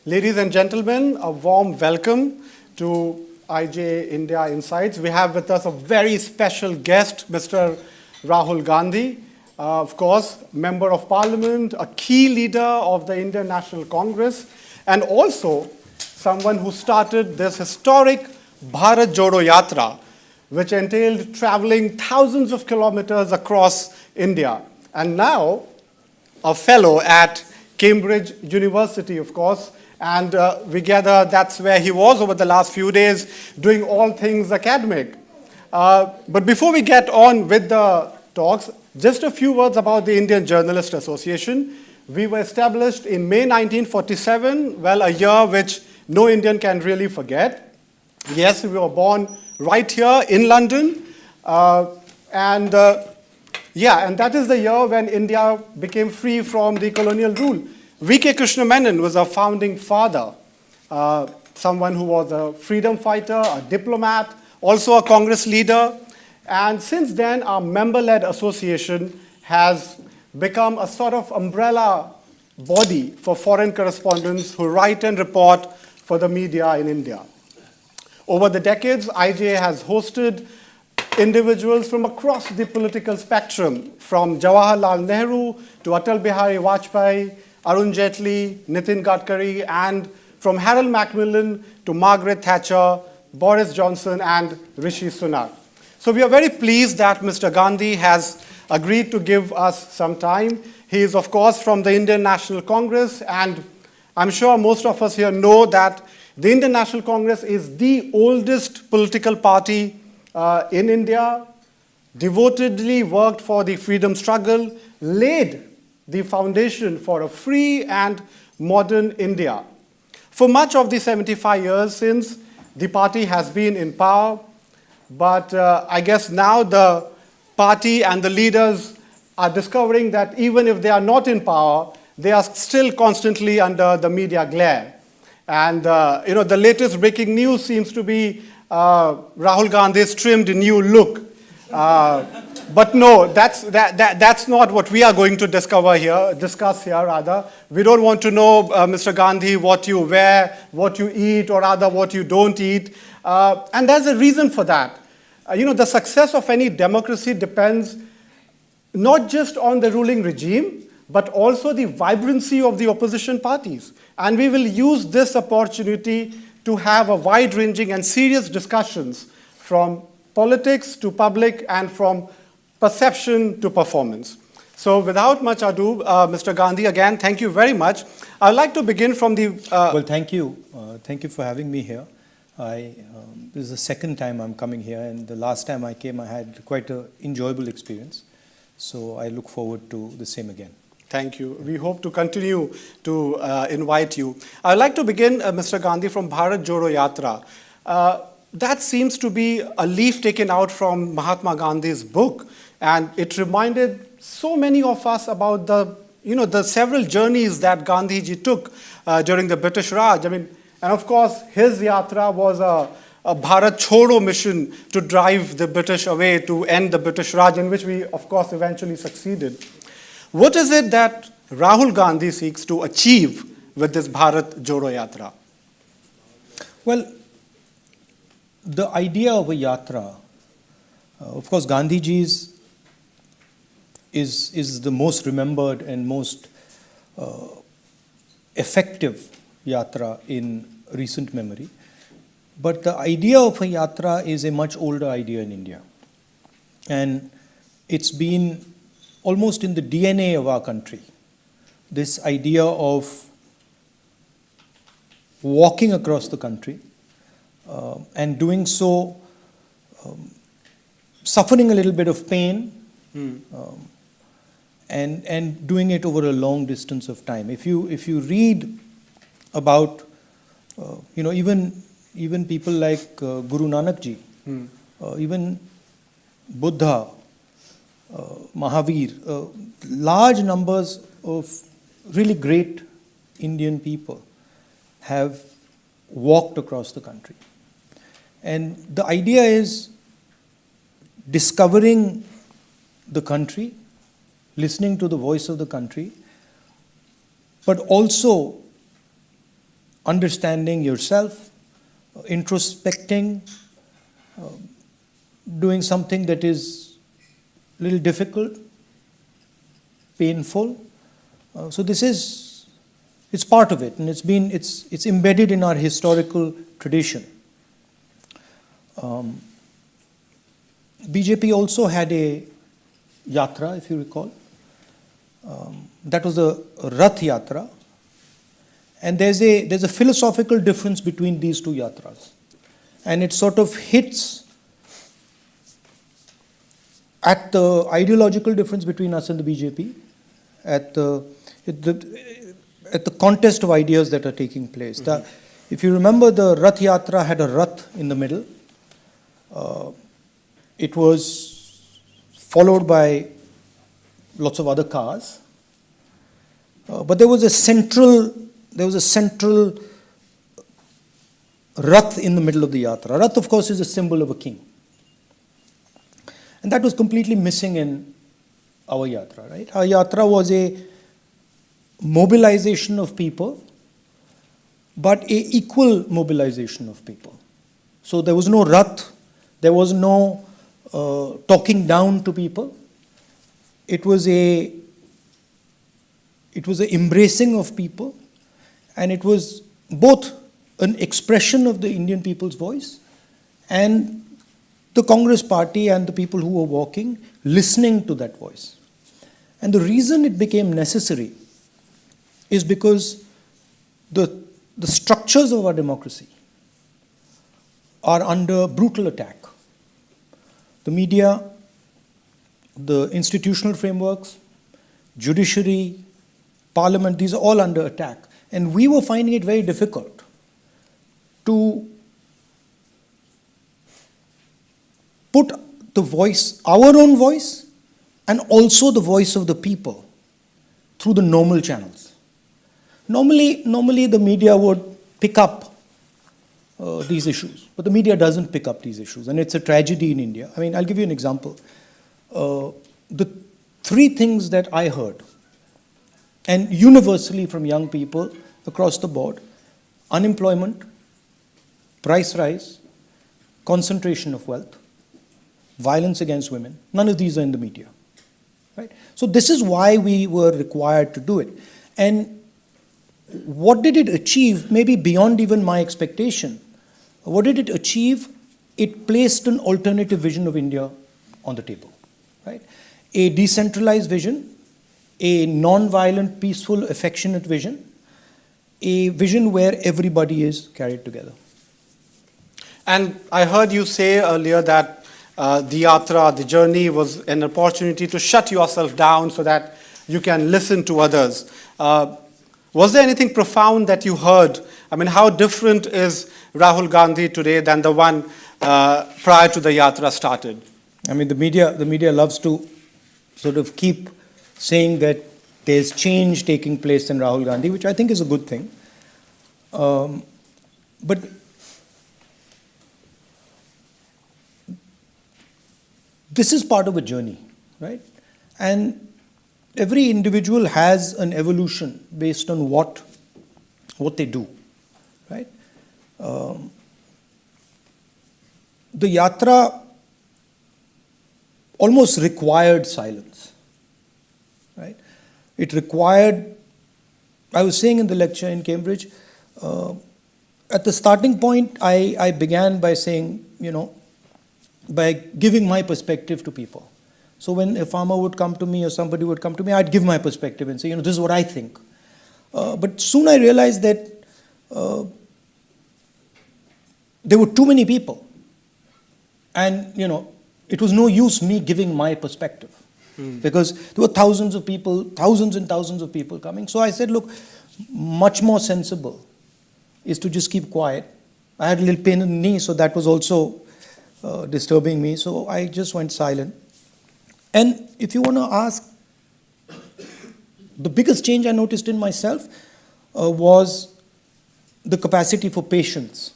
Ladies and gentlemen, a warm welcome to IJA India Insights. We have with us a very special guest, Mr. Rahul Gandhi, of course, Member of Parliament, a key leader of the Indian National Congress, and also someone who started this historic Bharat Joro Yatra, which entailed traveling thousands of kilometers across India. And now, a fellow at Cambridge University, of course, and we gather that's where he was over the last few days, doing all things academic. But before we get on with the talks, just a few words about the Indian Journalist Association. We were established in May 1947, well, a year which no Indian can really forget. Yes, we were born right here in London, and that is the year when India became free from the colonial rule. V.K. Krishna Menon was our founding father, someone who was a freedom fighter, a diplomat, also a Congress leader. And since then, our member-led association has become a sort of umbrella body for foreign correspondents who write and report for the media in India. Over the decades, IJA has hosted individuals from across the political spectrum, from Jawaharlal Nehru to Atal Bihari Vajpayee, Arun Jaitley, Nitin Gadkari, and from Harold Macmillan to Margaret Thatcher, Boris Johnson, and Rishi Sunak. So we are very pleased that Mr. Gandhi has agreed to give us some time. He is, of course, from the Indian National Congress, and I'm sure most of us here know that the Indian National Congress is the oldest political party in India, devotedly worked for the freedom struggle, laid the foundation for a free and modern India. For much of the 75 years since, the party has been in power, but I guess now the party and the leaders are discovering that even if they are not in power, they are still constantly under the media glare. And the latest breaking news seems to be Rahul Gandhi's trimmed new look. But no, that's not what we are going to discuss here. We don't want to know, Mr. Gandhi, what you wear, what you eat, or rather what you don't eat. And there's a reason for that. The success of any democracy depends not just on the ruling regime, but also the vibrancy of the opposition parties. And we will use this opportunity to have a wide-ranging and serious discussions from politics to public and from perception to performance. So without much ado, Mr. Gandhi, again, thank you very much. I'd like to begin from the... Well, thank you. Thank you for having me here. This is the second time I'm coming here, and the last time I came, I had quite an enjoyable experience. So I look forward to the same again. Thank you. We hope to continue to invite you. I'd like to begin, Mr. Gandhi, from Bharat Joro Yatra. That seems to be a leaf taken out from Mahatma Gandhi's book, and it reminded so many of us about the several journeys that Gandhiji took during the British Raj. And of course, his yatra was a Bharat Chhoro mission to drive the British away, to end the British Raj, in which we, of course, eventually succeeded. What is it that Rahul Gandhi seeks to achieve with this Bharat Joro Yatra? Well, the idea of a yatra, of course, Gandhiji's is the most remembered and most effective yatra in recent memory. But the idea of a yatra is a much older idea in India. And it's been almost in the DNA of our country. This idea of walking across the country and doing so, suffering a little bit of pain, and doing it over a long distance of time. If you read about even people like Guru Nanak Ji, even Buddha, Mahavir, large numbers of really great Indian people have walked across the country. And the idea is discovering the country, listening to the voice of the country, but also understanding yourself, introspecting, doing something that is a little difficult, painful. So it's part of it, and it's embedded in our historical tradition. BJP also had a Yatra, if you recall. That was a Rath Yatra. And there's a philosophical difference between these two yatras. And it sort of hits at the ideological difference between us and the BJP, at the contest of ideas that are taking place. Mm-hmm. If you remember, the Rath Yatra had a Rath in the middle. It was followed by lots of other cars. But there was a central Rath in the middle of the Yatra. Rath, of course, is a symbol of a king. And that was completely missing in our Yatra, right? Our Yatra was a mobilization of people, but a equal mobilization of people. So there was no Rath, there was no talking down to people. It was an embracing of people, and it was both an expression of the Indian people's voice and the Congress party and the people who were walking listening to that voice. And the reason it became necessary is because the structures of our democracy are under brutal attack. The media, the institutional frameworks, judiciary, parliament, these are all under attack. And we were finding it very difficult to put the voice, our own voice, and also the voice of the people through the normal channels. Normally the media would pick up these issues, but the media doesn't pick up these issues, and it's a tragedy in India. I mean, I'll give you an example. The three things that I heard, and universally from young people across the board: unemployment, price rise, concentration of wealth, violence against women. None of these are in the media, right? So this is why we were required to do it. And what did it achieve? Maybe beyond even my expectation. What did it achieve? It placed an alternative vision of India on the table, right? A decentralized vision, a non-violent, peaceful, affectionate vision, a vision where everybody is carried together. And I heard you say earlier that the yatra, the journey, was an opportunity to shut yourself down so that you can listen to others. Was there anything profound that you heard? I mean, how different is Rahul Gandhi today than the one prior to the yatra started? I mean, the media loves to sort of keep saying that there's change taking place in Rahul Gandhi, which I think is a good thing. But this is part of a journey, right? And every individual has an evolution based on what they do, right? The yatra almost required silence, right? It required, I was saying in the lecture in Cambridge, at the starting point, I began by saying, by giving my perspective to people. So when a farmer would come to me or somebody would come to me, I'd give my perspective and say, this is what I think. But soon I realized that there were too many people. And, it was no use me giving my perspective. Because there were thousands and thousands of people coming. So I said, look, much more sensible is to just keep quiet. I had a little pain in the knee, so that was also disturbing me. So I just went silent. And if you want to ask, the biggest change I noticed in myself was the capacity for patience.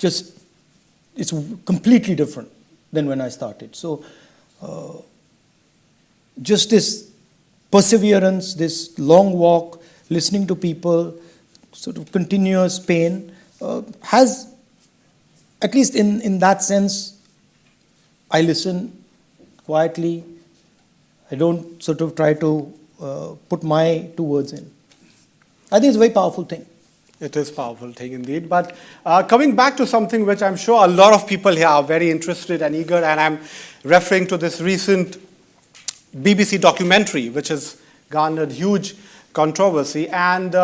It's completely different than when I started. So just this perseverance, this long walk, listening to people, sort of continuous pain, has, at least in that sense, I listen quietly. I don't sort of try to put my two words in. I think it's a very powerful thing. It is a powerful thing indeed. But coming back to something which I'm sure a lot of people here are very interested and eager, and I'm referring to this recent BBC documentary, which has garnered huge controversy. And,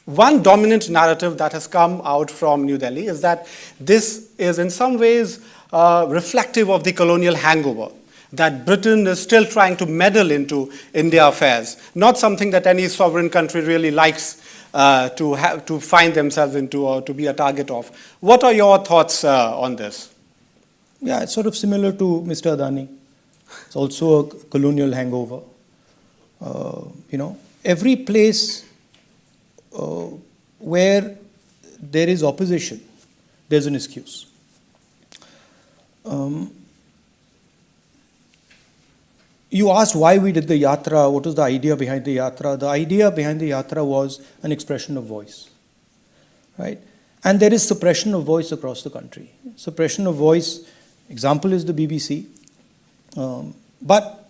one dominant narrative that has come out from New Delhi is that this is in some ways reflective of the colonial hangover, that Britain is still trying to meddle into India affairs, not something that any sovereign country really likes to find themselves into or to be a target of. What are your thoughts on this? Yeah, it's sort of similar to Mr. Adani. It's also a colonial hangover. Every place where there is opposition, there's an excuse. You asked why we did the Yatra, what was the idea behind the Yatra? The idea behind the Yatra was an expression of voice, right? And there is suppression of voice across the country. Suppression of voice, example is the BBC, but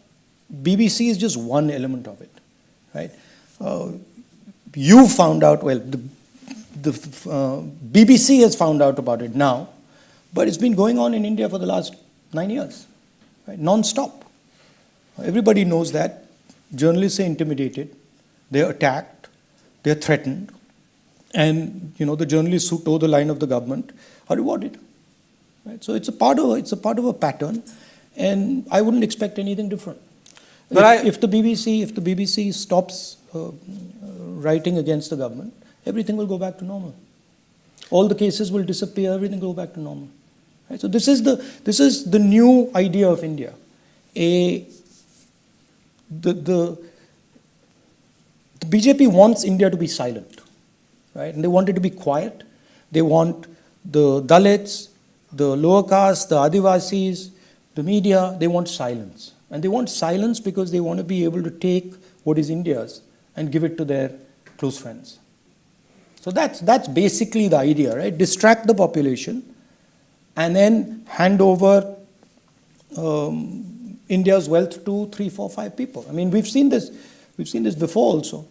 BBC is just one element of it, right? You found out, well, the BBC has found out about it now, but it's been going on in India for the last 9 years, right? Non-stop. Everybody knows that. Journalists are intimidated, they're attacked, they're threatened, and the journalists who toe the line of the government are rewarded. Right? So it's a part of a pattern, and I wouldn't expect anything different. But if the BBC stops writing against the government, everything will go back to normal. All the cases will disappear. Everything will go back to normal. Right? So this is the new idea of India. The BJP wants India to be silent, right? And they want it to be quiet. They want the Dalits, the lower caste, the Adivasis, the media, they want silence. And they want silence because they want to be able to take what is India's and give it to their close friends. So that's basically the idea, right? Distract the population and then hand over India's wealth to 3, 4, 5 people. I mean, we've seen this before also.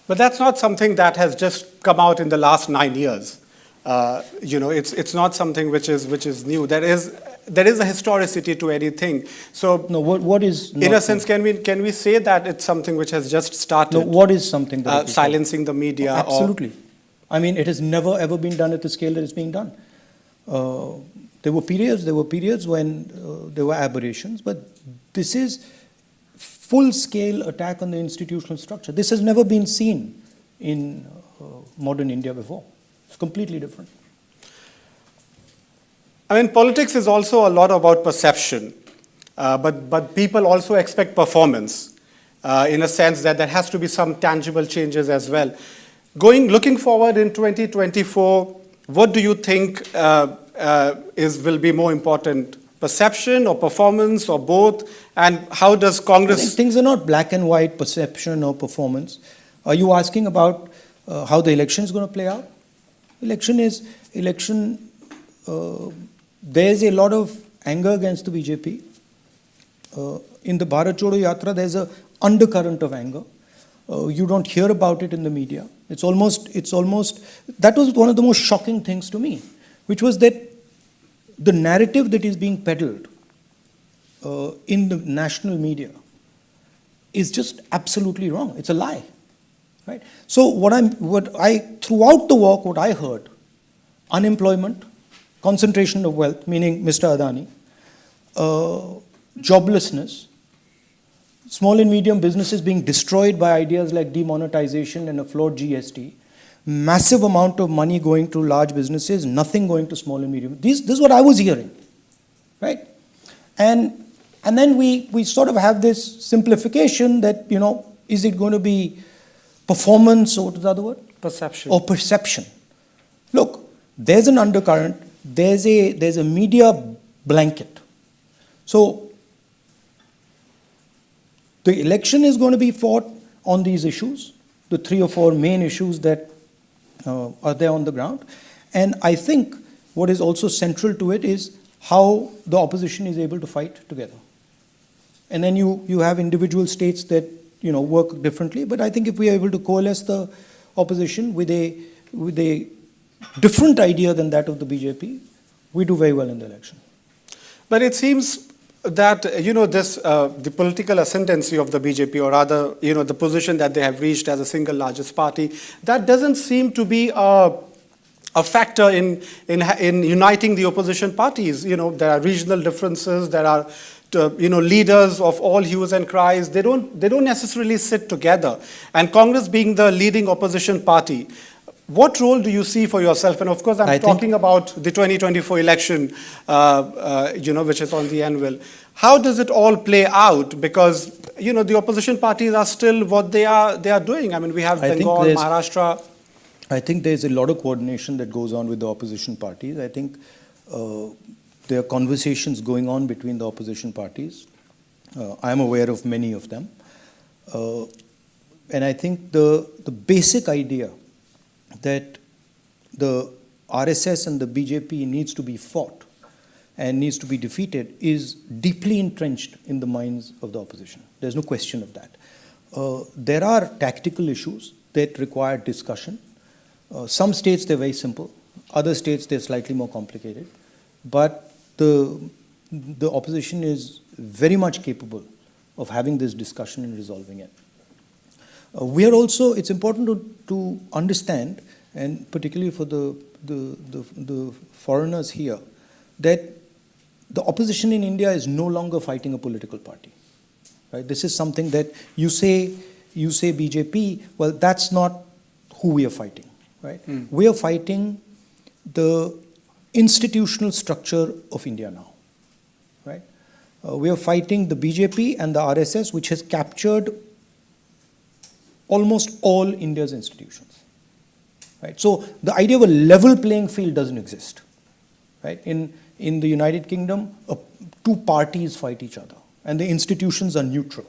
But that's not something that has just come out in the last 9 years. It's not something which is new. There is a historicity to anything. So no, what is in a sense new? Can we say that it's something which has just started? No, what is something that silencing the media? Absolutely. I mean, it has never ever been done at the scale that it's being done. There were periods when there were aberrations, but this is full-scale attack on the institutional structure. This has never been seen in modern India before. It's completely different. I mean, politics is also a lot about perception, but people also expect performance in a sense that there has to be some tangible changes as well. Looking forward in 2024, what do you think will be more important? Perception or performance or both? And how does Congress... I think things are not black and white, perception or performance. Are you asking about how the election is going to play out? There's a lot of anger against the BJP. In the Bharat Joro Yatra, there's an undercurrent of anger. You don't hear about it in the media. It's almost, that was one of the most shocking things to me, which was that the narrative that is being peddled in the national media is just absolutely wrong. It's a lie, right? So throughout the walk, what I heard, unemployment, concentration of wealth, meaning Mr. Adani, joblessness, small and medium businesses being destroyed by ideas like demonetization and a flawed GST, massive amount of money going to large businesses, nothing going to small and medium. This is what I was hearing, right? And then we sort of have this simplification that, is it going to be performance or what is the other word? Perception. Or perception. Look, there's an undercurrent, there's a media blanket. So the election is going to be fought on these issues. the 3 or 4 main issues that are there on the ground. And I think what is also central to it is how the opposition is able to fight together. And then you have individual states that work differently. But I think if we are able to coalesce the opposition with a different idea than that of the BJP, we do very well in the election. But it seems that, the political ascendancy of the BJP, or rather, the position that they have reached as a single largest party, that doesn't seem to be a factor in uniting the opposition parties. There are regional differences, there are leaders of all hues and cries. They don't necessarily sit together. And Congress being the leading opposition party, what role do you see for yourself? And of course, I'm talking about the 2024 election, which is on the anvil. How does it all play out? Because, the opposition parties are still what they are doing. I mean, we have Bengal, Maharashtra. I think there's a lot of coordination that goes on with the opposition parties. I think there are conversations going on between the opposition parties. I'm aware of many of them. And I think the basic idea that the RSS and the BJP needs to be fought and needs to be defeated is deeply entrenched in the minds of the opposition. There's no question of that. There are tactical issues that require discussion. Some states, they're very simple. Other states, they're slightly more complicated. But the opposition is very much capable of having this discussion and resolving it. We are also, it's important to understand, and particularly for the foreigners here, that the opposition in India is no longer fighting a political party. Right? This is something that you say BJP, well, that's not who we are fighting. Right? We are fighting the institutional structure of India now. Right? We are fighting the BJP and the RSS, which has captured almost all India's institutions. Right? So the idea of a level playing field doesn't exist. Right? In the United Kingdom, 2 parties fight each other, and the institutions are neutral.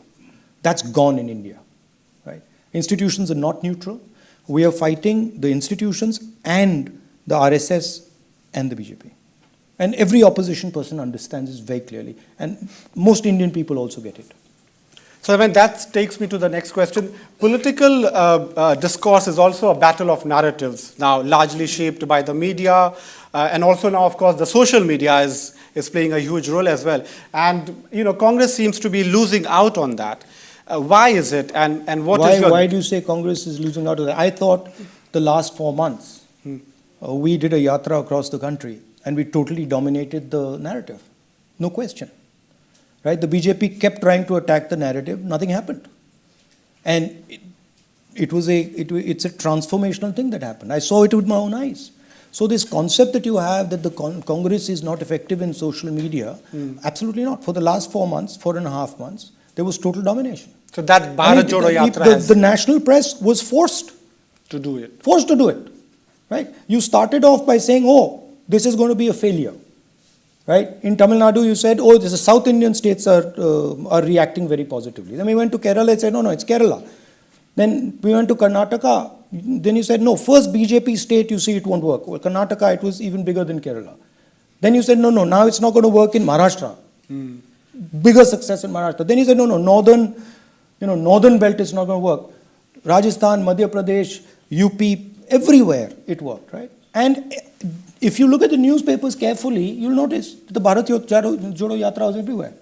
That's gone in India. Right? Institutions are not neutral. We are fighting the institutions and the RSS and the BJP. And every opposition person understands this very clearly. And most Indian people also get it. So, that takes me to the next question. Political discourse is also a battle of narratives, now largely shaped by the media, and also now, of course, the social media is playing a huge role as well. And, Congress seems to be losing out on that. Why is it? And why do you say Congress is losing out on that? I thought the last 4 months, we did a yatra across the country, and we totally dominated the narrative. No question. Right? The BJP kept trying to attack the narrative. Nothing happened. And it's a transformational thing that happened. I saw it with my own eyes. So this concept that you have that the Congress is not effective in social media, absolutely not. For the last 4 months, 4.5 months, there was total domination. So that Bharat Joro Yatra the national press was forced to do it. Forced to do it. Right? You started off by saying, oh, this is going to be a failure. Right? In Tamil Nadu, you said, oh, the South Indian states are reacting very positively. Then we went to Kerala and said, no, it's Kerala. Then we went to Karnataka. Then you said, no, first BJP state, you see it won't work. Well, Karnataka, it was even bigger than Kerala. Then you said, no, now it's not going to work in Maharashtra. Bigger success in Maharashtra. Then you said, no, northern belt is not going to work. Rajasthan, Madhya Pradesh, UP, everywhere it worked, right? And if you look at the newspapers carefully, you'll notice that the Bharat Joro Yatra was everywhere,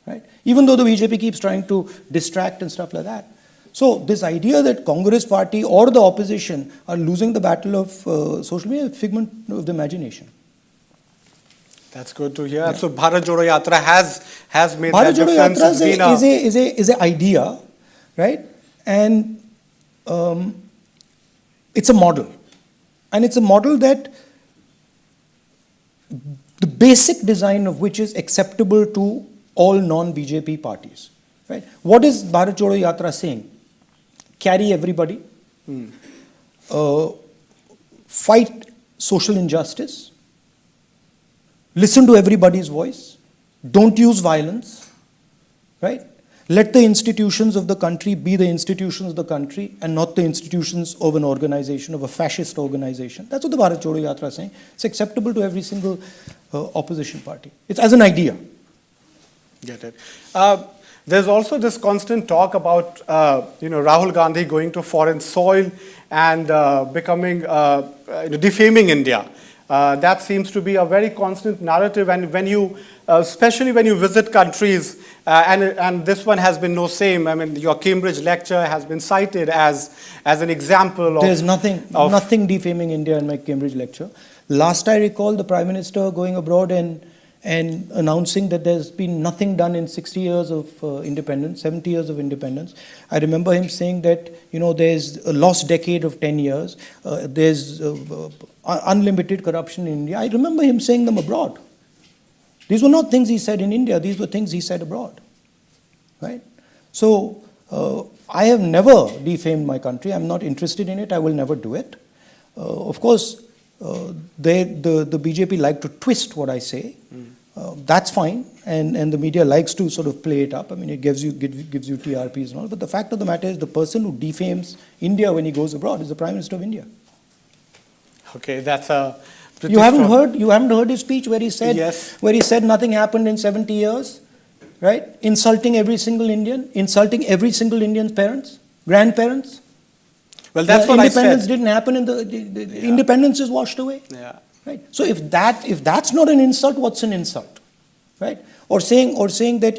right? Even though the BJP keeps trying to distract and stuff like that. So this idea that Congress party or the opposition are losing the battle of social media is a figment of the imagination. That's good to hear. Yeah. So Bharat Joro Yatra has made Bharat that difference. Bharat Joro Yatra is an idea, right? And it's a model. And it's a model that the basic design of which is acceptable to all non-BJP parties. Right? What is Bharat Joro Yatra saying? Carry everybody, fight social injustice, listen to everybody's voice, don't use violence, right? Let the institutions of the country be the institutions of the country and not the institutions of an organization, of a fascist organization. That's what the Bharat Joro Yatra is saying. It's acceptable to every single opposition party. It's as an idea. Get it. There's also this constant talk about, Rahul Gandhi going to foreign soil and defaming India. That seems to be a very constant narrative, and when you, especially when you visit countries, and this one has been no same. I mean, your Cambridge lecture has been cited as an example of. There's nothing defaming India in my Cambridge lecture. Last I recall, the Prime Minister going abroad and announcing that there's been nothing done in 60 years of independence, 70 years of independence. I remember him saying that, there's a lost decade of 10 years, there's unlimited corruption in India. I remember him saying them abroad. These were not things he said in India, these were things he said abroad, right? So, I have never defamed my country. I'm not interested in it. I will never do it. Of course, the BJP like to twist what I say. That's fine, and the media likes to sort of play it up. I mean, it gives you TRPs and all. But the fact of the matter is, the person who defames India when he goes abroad is the Prime Minister of India. Okay, that's a. You haven't heard his speech where he said yes. Where he said nothing happened in 70 years, right? Insulting every single Indian, insulting every single Indian's parents, grandparents. Well, that's what I said. Independence didn't happen in the independence is washed away. Yeah. Right. So if that's not an insult, what's an insult, right? Or saying that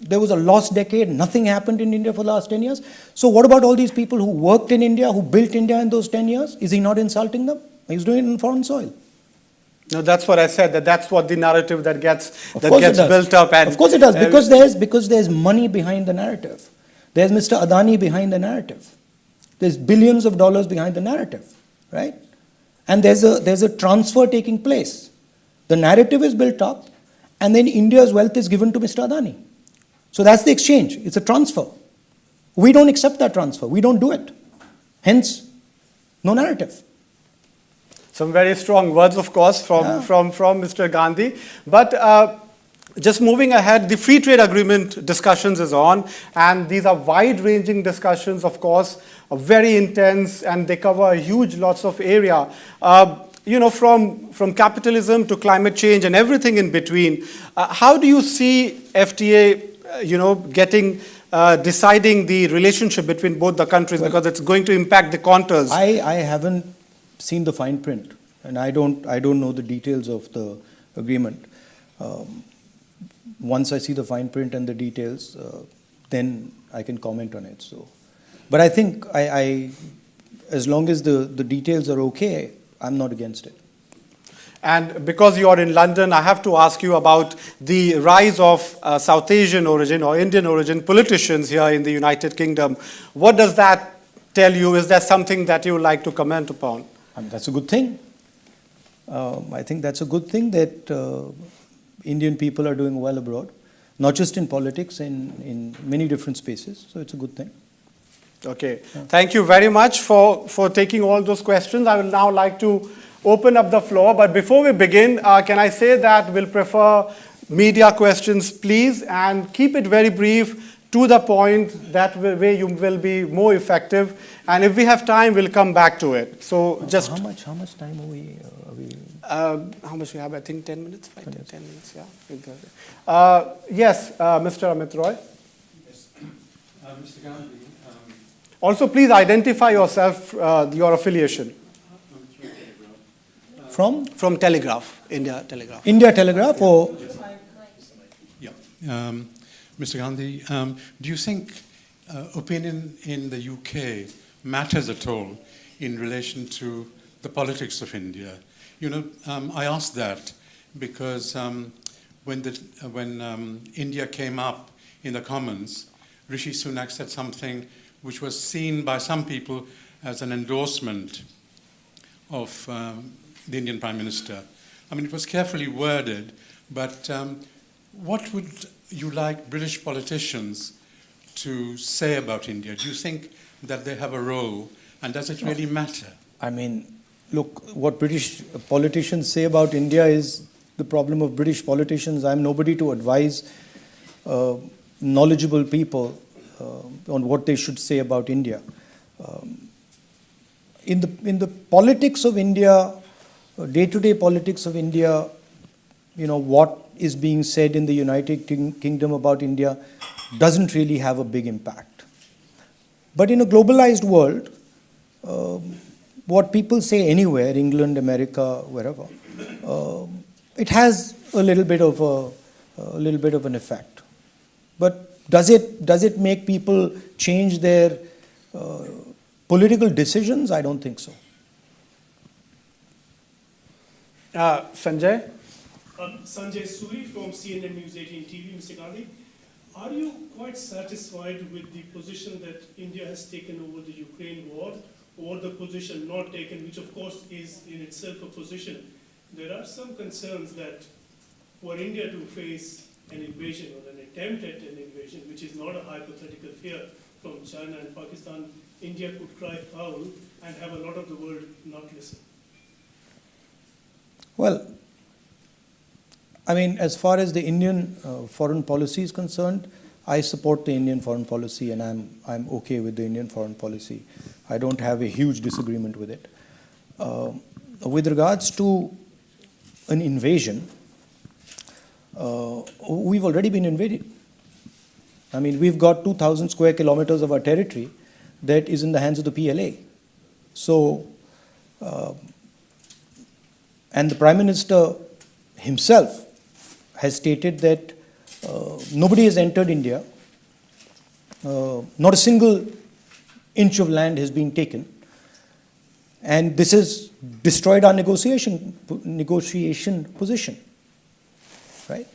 there was a lost decade, nothing happened in India for the last 10 years. So what about all these people who worked in India, who built India in those 10 years? Is he not insulting them? He's doing it in foreign soil. No, that's what I said. That's what the narrative that gets built up. And of course it does, because there's money behind the narrative. There's Mr. Adani behind the narrative. There's billions of dollars behind the narrative, right? And there's a transfer taking place. The narrative is built up, and then India's wealth is given to Mr. Adani. So that's the exchange. It's a transfer. We don't accept that transfer. We don't do it. Hence, no narrative. Some very strong words, of course, from Mr. Gandhi. But just moving ahead, the free trade agreement discussions is on, and these are wide-ranging discussions, of course, very intense, and they cover huge lots of area. From capitalism to climate change and everything in between. How do you see FTA, deciding the relationship between both the countries, because it's going to impact the contours? I haven't seen the fine print, and I don't know the details of the agreement. Once I see the fine print and the details, then I can comment on it. So, but I think as long as the details are okay, I'm not against it. And because you are in London, I have to ask you about the rise of South Asian origin or Indian origin politicians here in the United Kingdom. What does that tell you? Is that something that you would like to comment upon? That's a good thing. I think that's a good thing that Indian people are doing well abroad, not just in politics, in many different spaces. So it's a good thing. Okay. Yeah. Thank you very much for taking all those questions. I would now like to open up the floor. But before we begin, can I say that we'll prefer media questions, please, and keep it very brief, to the point. That way you will be more effective. And if we have time, we'll come back to it. So just how much time are we? How much we have? I think 10 minutes. 10 minutes. Yeah. Yes, Mr. Amit Roy. Yes, Mr. Gandhi. Also, please identify yourself, your affiliation. From Telegraph, India Telegraph. India Telegraph, or yeah. Mr. Gandhi, do you think opinion in the UK matters at all in relation to the politics of India? I ask that because when India came up in the Commons, Rishi Sunak said something which was seen by some people as an endorsement of the Indian Prime Minister. I mean, it was carefully worded, but what would you like British politicians to say about India? Do you think that they have a role, and does it really matter? I mean, look, what British politicians say about India is the problem of British politicians. I'm nobody to advise knowledgeable people on what they should say about India. In the politics of India, day-to-day politics of India, what is being said in the United Kingdom about India doesn't really have a big impact. But in a globalized world, what people say anywhere, England, America, wherever, it has a little bit of an effect. But does it make people change their political decisions? I don't think so. Sanjay? Sanjay Suri from CNN News 18 TV. Mr. Gandhi, are you quite satisfied with the position that India has taken over the Ukraine war, or the position not taken, which of course is in itself a position? There are some concerns that were India to face an invasion or an attempt at an invasion, which is not a hypothetical fear from China and Pakistan, India could cry foul and have a lot of the world not listen. Well, I mean, as far as the Indian foreign policy is concerned, I support the Indian foreign policy, and I'm okay with the Indian foreign policy. I don't have a huge disagreement with it. With regards to an invasion, we've already been invaded. I mean, we've got 2,000 square kilometers of our territory that is in the hands of the PLA. So, and the Prime Minister himself has stated that nobody has entered India, not a single inch of land has been taken, and this has destroyed our negotiation position, right?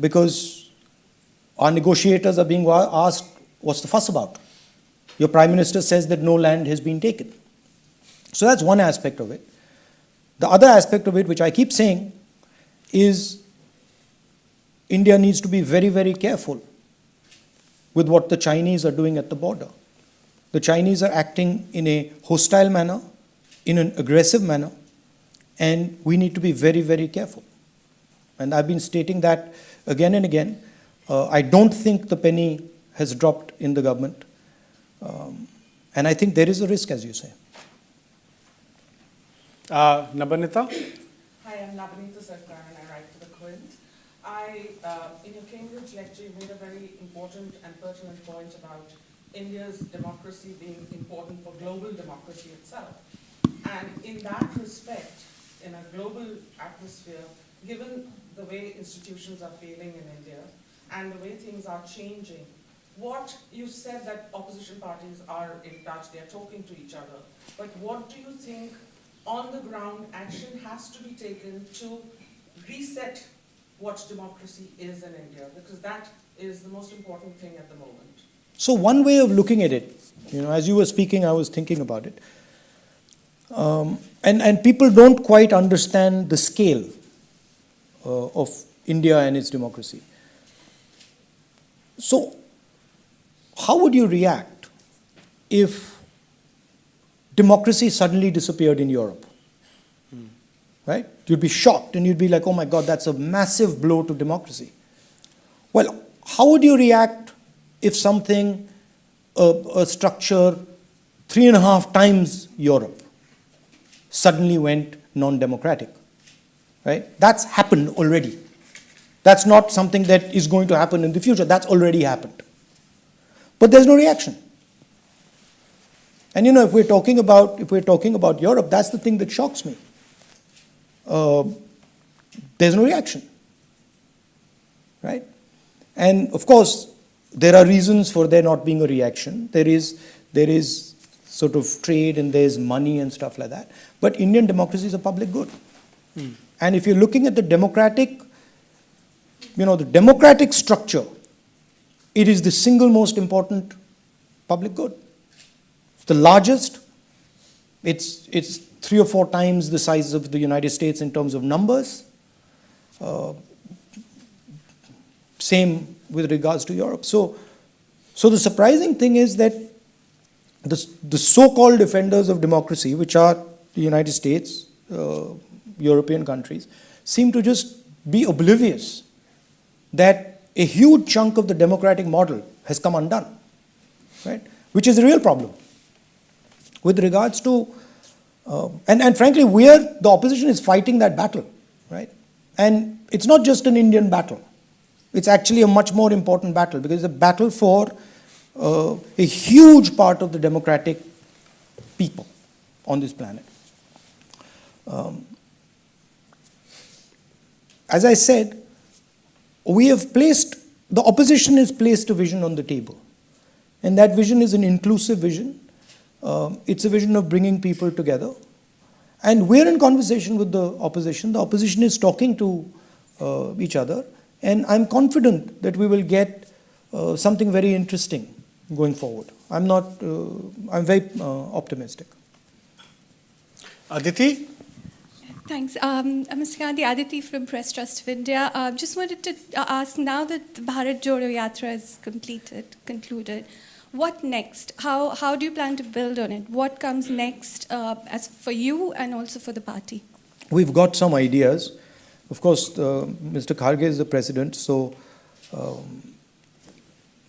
Because our negotiators are being asked, what's the fuss about? Your Prime Minister says that no land has been taken. So that's one aspect of it. The other aspect of it, which I keep saying, is India needs to be very, very careful with what the Chinese are doing at the border. The Chinese are acting in a hostile manner, in an aggressive manner, and we need to be very, very careful. And I've been stating that again and again. I don't think the penny has dropped in the government. And I think there is a risk, as you say. Nabanita? Hi, I'm Nabanita Sarkar and I write for The Quint. In your Cambridge lecture, you made a very important and pertinent point about India's democracy being important for global democracy itself. And in that respect, in a global atmosphere, given the way institutions are failing in India and the way things are changing, what you said that opposition parties are in touch, they're talking to each other, but what do you think on the ground action has to be taken to reset what democracy is in India? Because that is the most important thing at the moment. So one way of looking at it, as you were speaking, I was thinking about it. And people don't quite understand the scale of India and its democracy. So how would you react if democracy suddenly disappeared in Europe? Right? You'd be shocked and you'd be like, oh my God, that's a massive blow to democracy. Well, how would you react if something, a structure 3.5 times Europe suddenly went non-democratic? Right? That's happened already. That's not something that is going to happen in the future. That's already happened. But there's no reaction. And if we're talking about Europe, that's the thing that shocks me. There's no reaction, right? And of course, there are reasons for there not being a reaction. There is sort of trade and there's money and stuff like that. But Indian democracy is a public good. And if you're looking at the democratic structure, it is the single most important public good. It's the largest. It's 3 or 4 times the size of the United States in terms of numbers. Same with regards to Europe. So the surprising thing is that the so-called defenders of democracy, which are the United States, European countries, seem to just be oblivious that a huge chunk of the democratic model has come undone, right? Which is a real problem. With regards to, and frankly, the opposition is fighting that battle, right? And it's not just an Indian battle. It's actually a much more important battle, because it's a battle for a huge part of the democratic people on this planet. As I said, the opposition has placed a vision on the table. And that vision is an inclusive vision. It's a vision of bringing people together. And we're in conversation with the opposition. The opposition is talking to each other. And I'm confident that we will get something very interesting going forward. I'm very optimistic. Aditi? Thanks. Mr. Gandhi, Aditi from Press Trust of India. Just wanted to ask, now that the Bharat Joro Yatra is concluded, what next? How do you plan to build on it? What comes next as for you and also for the party? We've got some ideas. Of course, Mr. Kharge is the president, so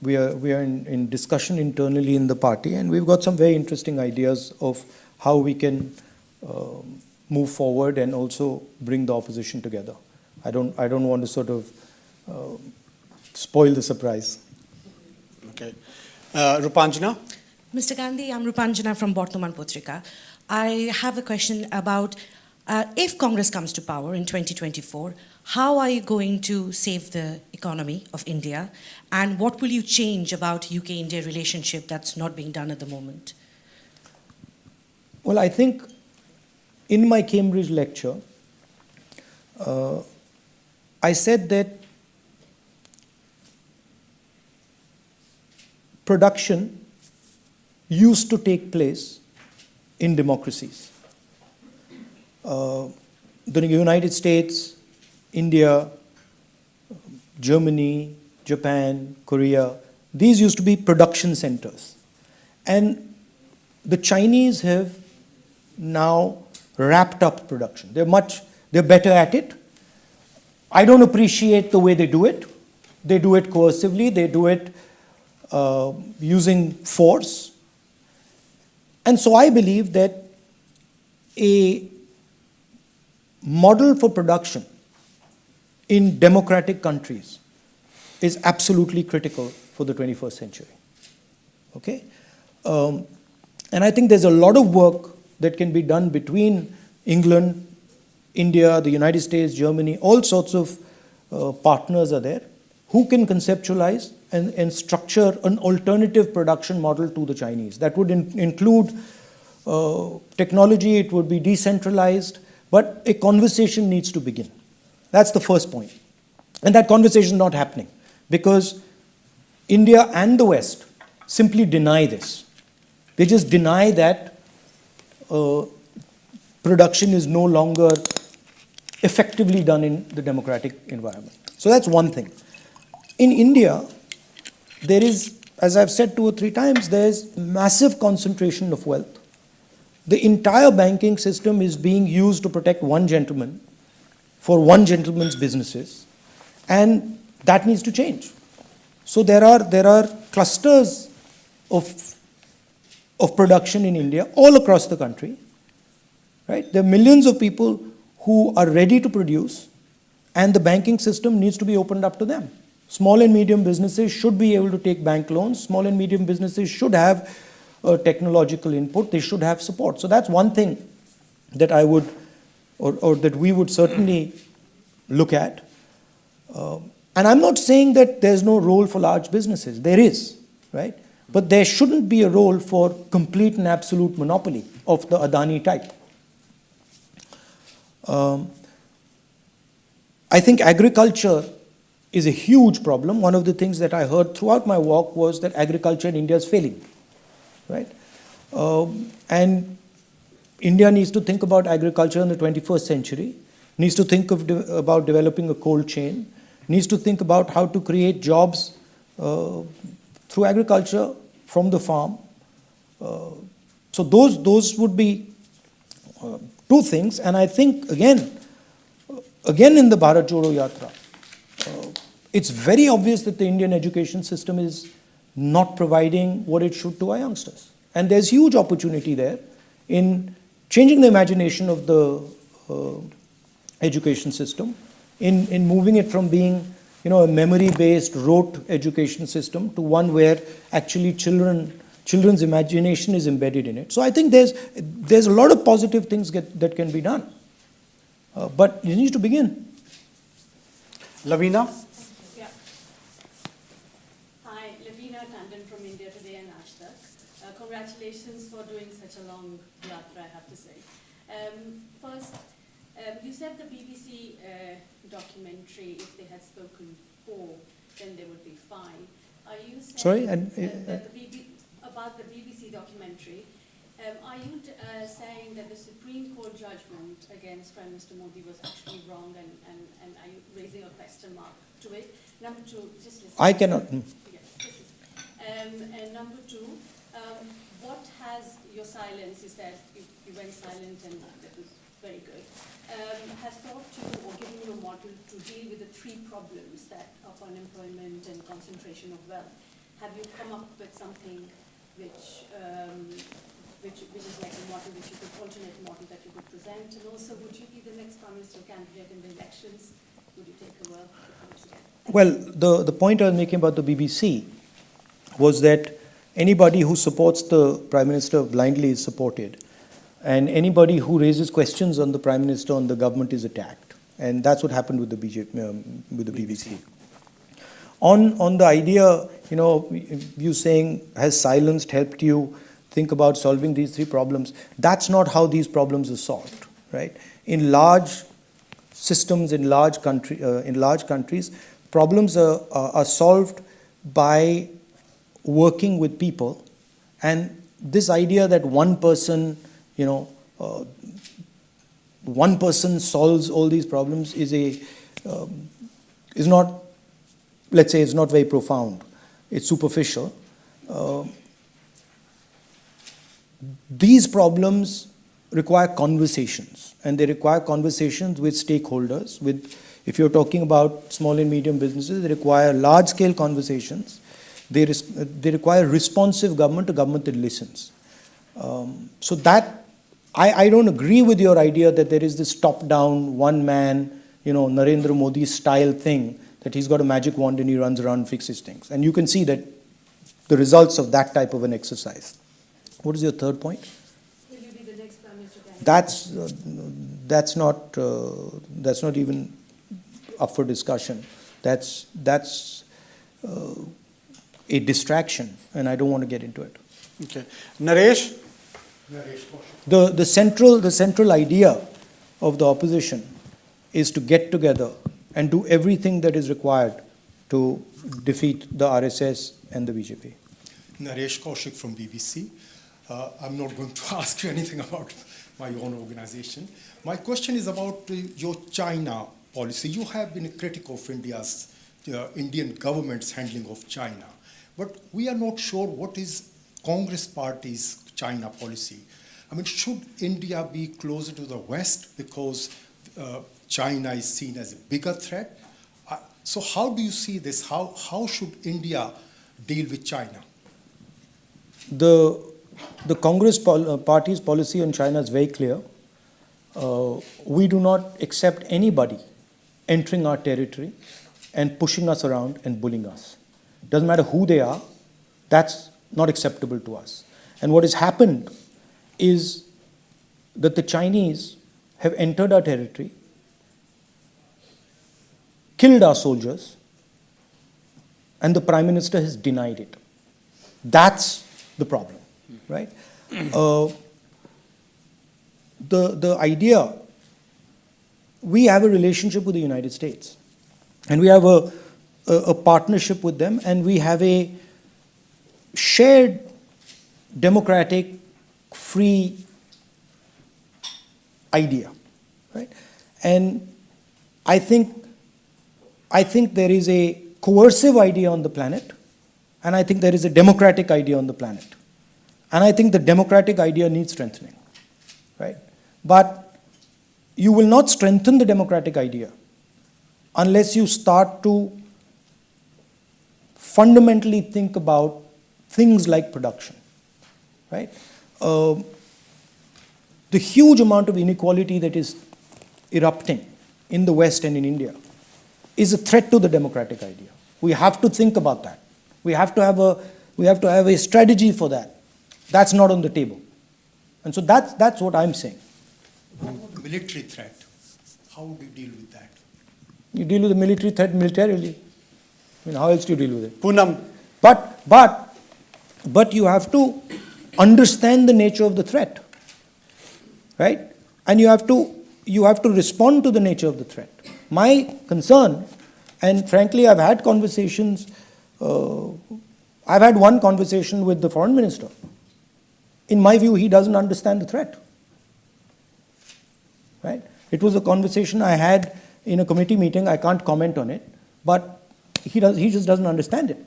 we are in discussion internally in the party, and we've got some very interesting ideas of how we can move forward and also bring the opposition together. I don't want to sort of spoil the surprise. Okay. Rupanjana? Mr. Gandhi, I'm Rupanjana from Bardhaman Patrika. I have a question about if Congress comes to power in 2024, how are you going to save the economy of India? And what will you change about UK-India relationship that's not being done at the moment? Well, I think in my Cambridge lecture, I said that production used to take place in democracies. The United States, India, Germany, Japan, Korea, these used to be production centers. And the Chinese have now wrapped up production. They're better at it. I don't appreciate the way they do it. They do it coercively. They do it using force. And so I believe that a model for production in democratic countries is absolutely critical for the 21st century. Okay? And I think there's a lot of work that can be done between England, India, the United States, Germany, all sorts of partners are there who can conceptualize and structure an alternative production model to the Chinese. That would include technology, it would be decentralized, but a conversation needs to begin. That's the first point. And that conversation is not happening because India and the West simply deny this. They just deny that production is no longer effectively done in the democratic environment. So that's one thing. In India, there is, as I've said 2 or 3 times, there's massive concentration of wealth. The entire banking system is being used to protect one gentleman for one gentleman's businesses, and that needs to change. So there are clusters of production in India all across the country, right? There are millions of people who are ready to produce, and the banking system needs to be opened up to them. Small and medium businesses should be able to take bank loans. Small and medium businesses should have technological input. They should have support. So that's one thing that I would, or that we would certainly look at. And I'm not saying that there's no role for large businesses. There is, right? But there shouldn't be a role for complete and absolute monopoly of the Adani type. I think agriculture is a huge problem. One of the things that I heard throughout my walk was that agriculture in India is failing, right? And India needs to think about agriculture in the 21st century, needs to think about developing a cold chain, needs to think about how to create jobs through agriculture from the farm. So those would be 2 things. And I think, again in the Bharat Joro Yatra, it's very obvious that the Indian education system is not providing what it should to our youngsters. And there's huge opportunity there in changing the imagination of the education system, in moving it from being a memory-based, rote education system to one where actually children's imagination is embedded in it. So I think there's a lot of positive things that can be done. But you need to begin. Lavina? Yeah. Hi, Lavina Tandon from India Today and Ashtak. Congratulations for doing such a long yatra, I have to say. First, you said the BBC documentary, if they had spoken for, then they would be fine. Are you saying Sorry? about the BBC documentary, are you saying that the Supreme Court judgment against Prime Minister Modi was actually wrong, and are you raising a question mark to it? Number two, just listen. I cannot. Yeah, just listen. And number two, what has your silence, you said you went silent and that was very good, has taught you or given you a model to deal with the three problems that of unemployment and concentration of wealth? Have you come up with something which is like a model which you could, alternate model that you could present? And also, would you be the next Prime Minister candidate in the elections? Would you take over once again? Well, the point I was making about the BBC was that anybody who supports the Prime Minister blindly is supported. And anybody who raises questions on the Prime Minister, on the government, is attacked. And that's what happened with the BBC. On the idea, you saying, has silence helped you think about solving these three problems? That's not how these problems are solved, right? In large systems, in large countries, problems are solved by working with people. And this idea that one person solves all these problems is not, let's say, it's not very profound. It's superficial. These problems require conversations, and they require conversations with stakeholders. If you're talking about small and medium businesses, they require large-scale conversations. They require responsive government, a government that listens. So that I don't agree with your idea that there is this top-down, one-man, Narendra Modi style thing, that he's got a magic wand and he runs around and fixes things. And you can see that the results of that type of an exercise. What is your third point? Will you be the next Prime Minister candidate? That's not even up for discussion. That's a distraction, and I don't want to get into it. Okay. Naresh? The central idea of the opposition is to get together and do everything that is required to defeat the RSS and the BJP. Naresh Kaushik from BBC. I'm not going to ask you anything about my own organization. My question is about your China policy. You have been a critic of Indian government's handling of China. But we are not sure what is Congress Party's China policy. I mean, should India be closer to the West because China is seen as a bigger threat? So how do you see this? How should India deal with China? The Congress Party's policy on China is very clear. We do not accept anybody entering our territory and pushing us around and bullying us. Doesn't matter who they are, that's not acceptable to us. And what has happened is that the Chinese have entered our territory, killed our soldiers, and the Prime Minister has denied it. That's the problem, right? The idea, we have a relationship with the United States, and we have a partnership with them, and we have a shared democratic, free idea, right? And I think there is a coercive idea on the planet, and I think there is a democratic idea on the planet. And I think the democratic idea needs strengthening, right? But you will not strengthen the democratic idea unless you start to fundamentally think about things like production, right? The huge amount of inequality that is erupting in the West and in India is a threat to the democratic idea. We have to think about that. We have to have a strategy for that. That's not on the table. And so that's what I'm saying. What about the military threat? How do you deal with that? You deal with the military threat militarily. I mean, how else do you deal with it? Poonam. But you have to understand the nature of the threat, right? And you have to respond to the nature of the threat. My concern, and frankly, I've had conversations. I've had one conversation with the foreign minister. In my view, he doesn't understand the threat, right? It was a conversation I had in a committee meeting. I can't comment on it, but he just doesn't understand it.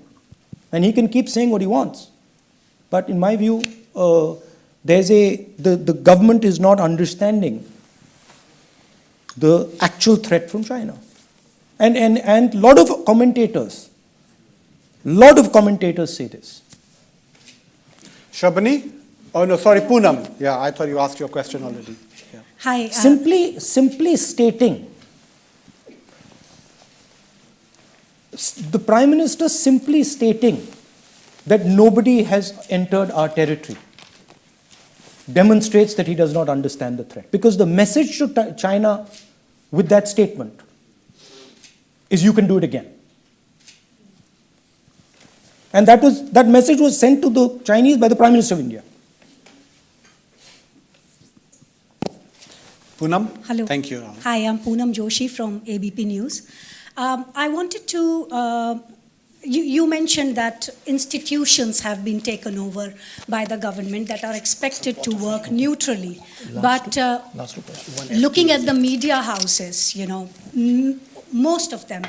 And he can keep saying what he wants. But in my view, the government is not understanding the actual threat from China. And a lot of commentators say this. Shabani? Oh, no, sorry, Poonam. Yeah, I thought you asked your question already. Yeah. Hi. Simply stating, the Prime Minister simply stating that nobody has entered our territory demonstrates that he does not understand the threat. Because the message to China with that statement is you can do it again. And that message was sent to the Chinese by the Prime Minister of India. Poonam? Hello. Thank you. Hi, I'm Poonam Joshi from ABP News. I wanted to, you mentioned that institutions have been taken over by the government that are expected to work neutrally. But looking at the media houses, most of them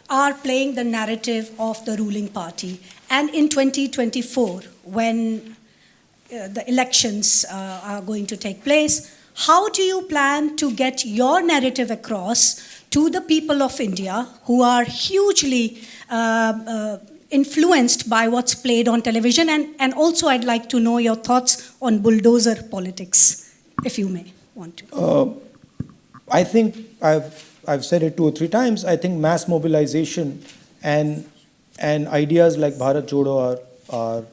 are playing the narrative of the ruling party. And in 2024, when the elections are going to take place, how do you plan to get your narrative across to the people of India who are hugely influenced by what's played on television? And also I'd like to know your thoughts on bulldozer politics, if you may want to. I think I've said it 2 or 3 times. I think mass mobilization and ideas like Bharat Joro are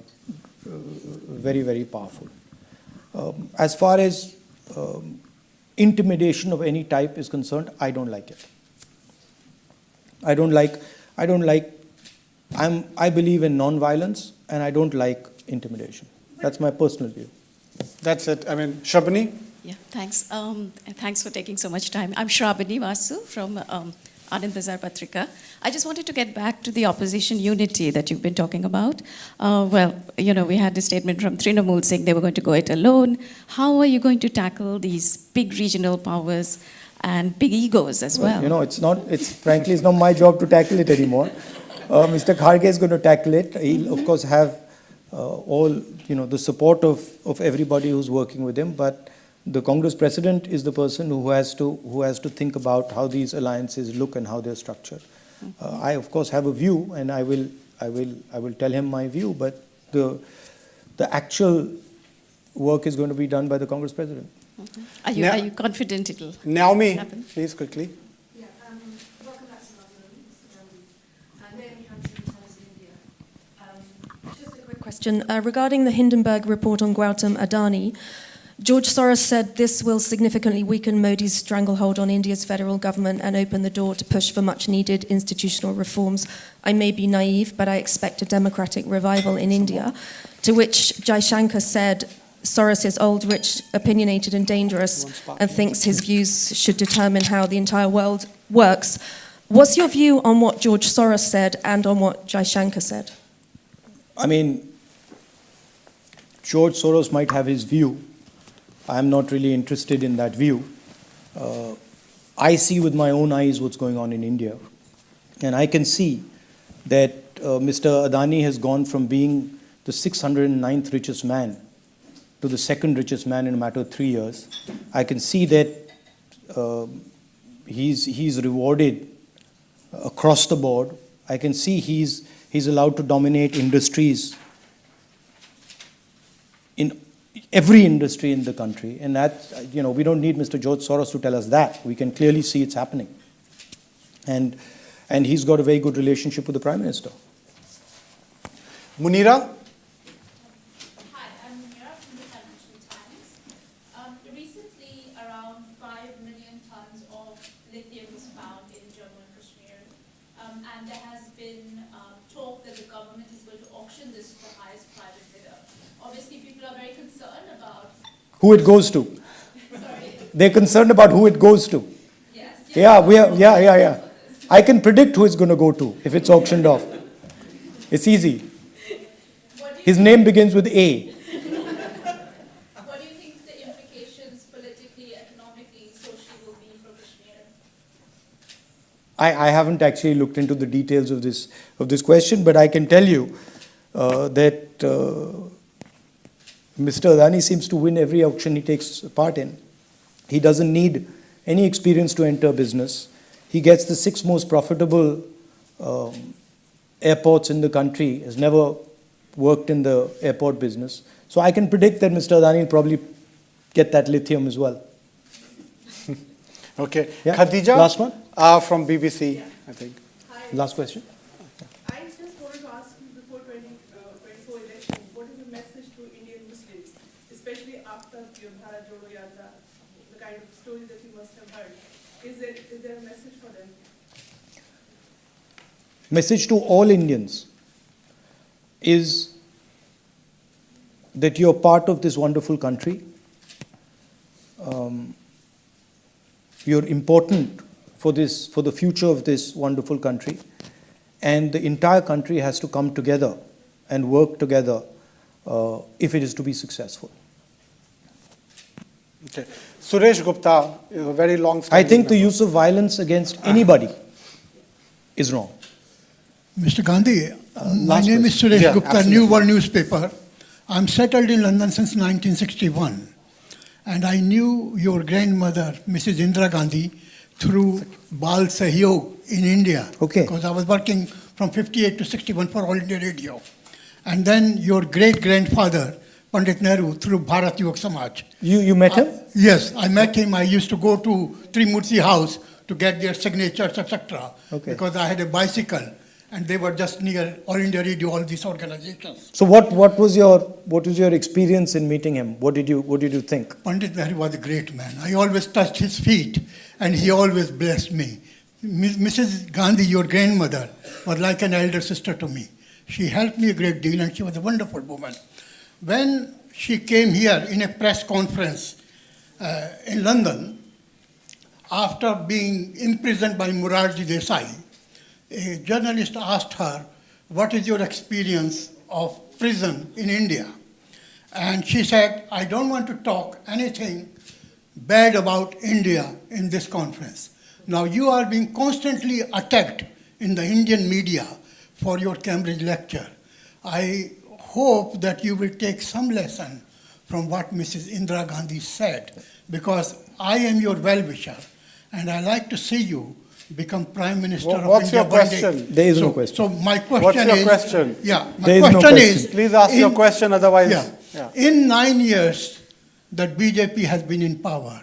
very, very powerful. As far as intimidation of any type is concerned, I don't like it. I believe in non-violence, and I don't like intimidation. That's my personal view. That's it. I mean, Shabani? Yeah, thanks. Thanks for taking so much time. I'm Shrabani Vasu from Anand Bazar Patrika. I just wanted to get back to the opposition unity that you've been talking about. We had a statement from Trinamool saying they were going to go it alone. How are you going to tackle these big regional powers and big egos as well? It's not my job to tackle it anymore. Mr. Kharge is going to tackle it. He'll, of course, have all the support of everybody who's working with him. But the Congress president is the person who has to think about how these alliances look and how they're structured. I, of course, have a view, and I will tell him my view. But the actual work is going to be done by the Congress president. Mm-hmm. Are you confident it'll Naomi, happen? please quickly. Yeah, welcome back to London, Mr. Gandhi. Naomi Hansen, Times of India. Just a quick question. Regarding the Hindenburg Report on Gautam Adani, George Soros said this will significantly weaken Modi's stranglehold on India's federal government and open the door to push for much-needed institutional reforms. I may be naive, but I expect a democratic revival in India, to which Jaishankar said, Soros is old, rich, opinionated and dangerous, and thinks his views should determine how the entire world works. What's your view on what George Soros said and on what Jaishankar said? I mean, George Soros might have his view. I'm not really interested in that view. I see with my own eyes what's going on in India. And I can see that Mr. Adani has gone from being the 609th richest man to the 2nd richest man in a matter of 3 years. I can see that he's rewarded across the board. I can see he's He's allowed to dominate industries in every industry in the country. And that, we don't need Mr. George Soros to tell us that. We can clearly see it's happening. And he's got a very good relationship with the Prime Minister. Munira? Hi, I'm Munira from the Financial Times. Recently, around 5 million tons of lithium was found in Jammu and Kashmir. And there has been talk that the government is going to auction this to the highest private bidder. Obviously, people are very concerned about Who it goes to. Sorry. They're concerned about who it goes to. Yes. Yeah. I can predict who it's going to go to if it's auctioned off. It's easy. His name begins with A. What do you think the implications politically, economically, socially will be for Kashmir? I haven't actually looked into the details of this question, but I can tell you that Mr. Adani seems to win every auction he takes part in. He doesn't need any experience to enter business. He gets the 6 most profitable airports in the country, has never worked in the airport business. So I can predict that Mr. Adani will probably get that lithium as well. Okay. Yeah. Khadija? Last one? From BBC, I think. Hi. Last question. I just wanted to ask you before 2024 election, what is the message to Indian Muslims, especially after your Bharat Joro Yatra, the kind of story that you must have heard? Is there a message for them? Message to all Indians is that you're part of this wonderful country. You're important for the future of this wonderful country, and the entire country has to come together and work together if it is to be successful. Okay. Suresh Gupta is a very long I think the use of violence against anybody is wrong. Mr. Gandhi, my last name is question. Suresh Yeah, Gupta, absolutely. New World newspaper. I'm settled in London since 1961. And I knew your grandmother, Mrs. Indira Gandhi, through Bal Sahyog in India. Okay. Because I was working from 58 to 61 for All India Radio. And then your great-grandfather, Pandit Nehru, through Bharat Yuva Samaj. You met him? Yes, I met him. I used to go to Trimurti House to get their signatures, etc. Okay. Because I had a bicycle. And they were just near All India Radio, all these organizations. So what was your experience in meeting him? What did you think? Pandit Nehru was a great man. I always touched his feet, and he always blessed me. Mrs. Gandhi, your grandmother, was like an elder sister to me. She helped me a great deal, and she was a wonderful woman. When she came here in a press conference in London, after being imprisoned by Morarji Desai, a journalist asked her, what is your experience of prison in India? And she said, I don't want to talk anything bad about India in this conference. Now you are being constantly attacked in the Indian media for your Cambridge lecture. I hope that you will take some lesson from what Mrs. Indira Gandhi said, because I am your well-wisher, and I like to see you become Prime Minister of What's India your one day. question? There is no question. So my question What's your is... question? Yeah, my There is no question question. is... Please ask your question, otherwise... Yeah. In 9 years that BJP has been in power,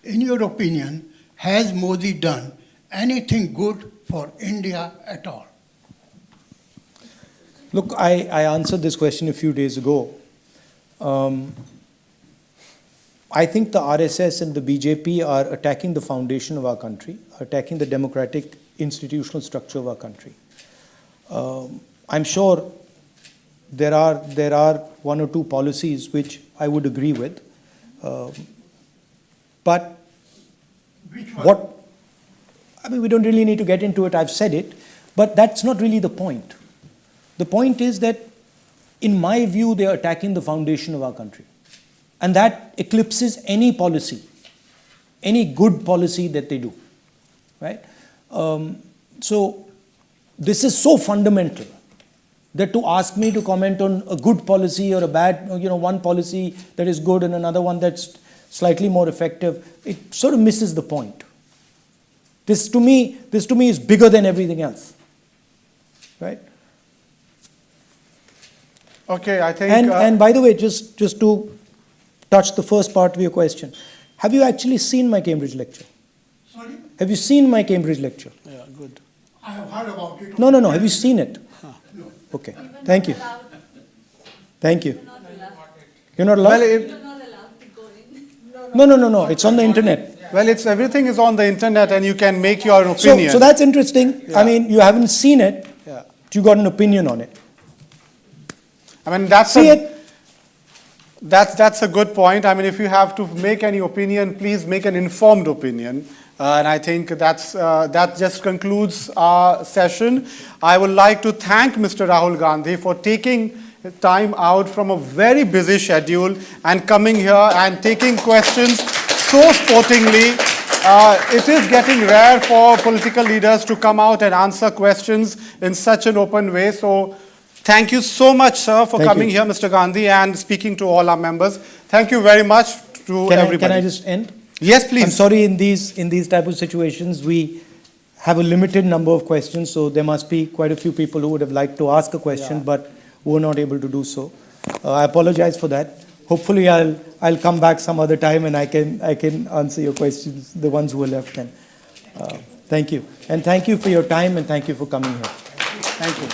in your opinion, has Modi done anything good for India at all? Look, I answered this question a few days ago. I think the RSS and the BJP are attacking the foundation of our country, attacking the democratic institutional structure of our country. I'm sure there are 1 or 2 policies which I would agree with. But we don't really need to get into it, I've said it, but that's not really the point. The point is that, in my view, they are attacking the foundation of our country. And that eclipses any policy, any good policy that they do, right? So this is so fundamental that to ask me to comment on a good policy or a bad, one policy that is good and another one that's slightly more effective, it sort of misses the point. This to me is bigger than everything else, right? Okay, I think... And by the way, just to touch the first part of your question, have you actually seen my Cambridge lecture? Sorry? Have you seen my Cambridge lecture? Yeah, good. I have heard about it. No. Have you seen it? No. Okay. Thank you. Thank you. You're not Well, allowed? No. It's on the internet. Well, everything is on the internet and you can make your opinion. So that's interesting. Yeah. I mean, you haven't seen it. Yeah. You got an opinion on it. I mean, that's a good point. I mean, if you have to make any opinion, please make an informed opinion. And I think that just concludes our session. I would like to thank Mr. Rahul Gandhi for taking time out from a very busy schedule and coming here and taking questions so sportingly. It is getting rare for political leaders to come out and answer questions in such an open way. So thank you so much, sir, for coming here, Mr. Gandhi, and speaking to all our members. Thank you very much to everybody. Can I just end? Yes, please. I'm sorry, in these type of situations, we have a limited number of questions, so there must be quite a few people who would have liked to ask a question, but were not able to do so. I apologize for that. Hopefully, I'll come back some other time and I can answer your questions, the ones who are left then. Thank you. And thank you for your time and thank you for coming here. Thank you.